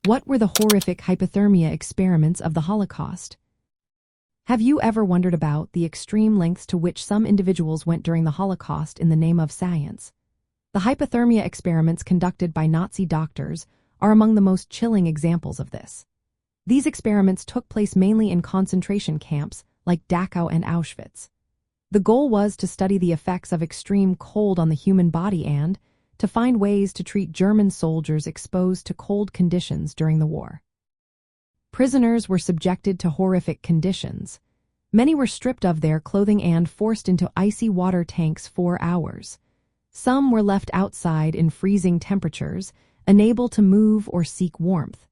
What were the horrific hypothermia experiments of the Holocaust? Have you ever wondered about the extreme lengths to which some individuals went during the Holocaust in the name of science? The hypothermia experiments conducted by Nazi doctors are among the most chilling examples of this. These experiments took place mainly in concentration camps like Dachau and Auschwitz. The goal was to study the effects of extreme cold on the human body and to find ways to treat German soldiers exposed to cold conditions during the war. Prisoners were subjected to horrific conditions. Many were stripped of their clothing and forced into icy water tanks for hours. Some were left outside in freezing temperatures, unable to move or seek warmth.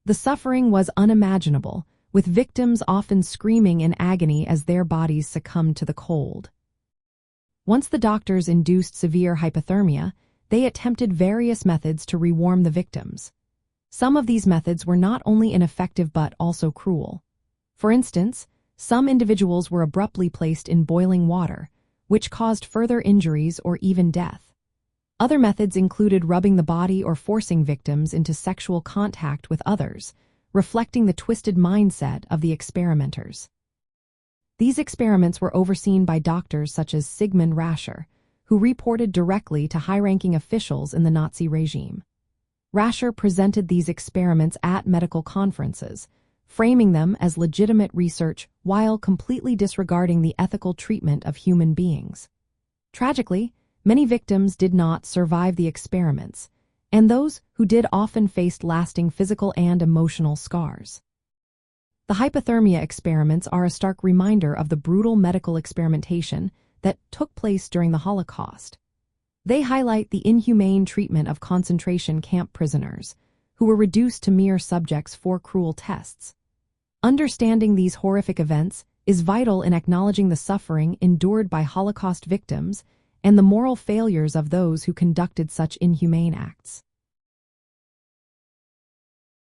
The suffering was unimaginable, with victims often screaming in agony as their bodies succumbed to the cold. Once the doctors induced severe hypothermia, they attempted various methods to rewarm the victims. Some of these methods were not only ineffective but also cruel. For instance, some individuals were abruptly placed in boiling water, which caused further injuries or even death. Other methods included rubbing the body or forcing victims into sexual contact with others, reflecting the twisted mindset of the experimenters. These experiments were overseen by doctors such as Sigmund Rascher, who reported directly to high-ranking officials in the Nazi regime. Rascher presented these experiments at medical conferences, framing them as legitimate research while completely disregarding the ethical treatment of human beings. Tragically, many victims did not survive the experiments, and those who did often faced lasting physical and emotional scars. The hypothermia experiments are a stark reminder of the brutal medical experimentation that took place during the Holocaust. They highlight the inhumane treatment of concentration camp prisoners, who were reduced to mere subjects for cruel tests. Understanding these horrific events is vital in acknowledging the suffering endured by Holocaust victims and the moral failures of those who conducted such inhumane acts.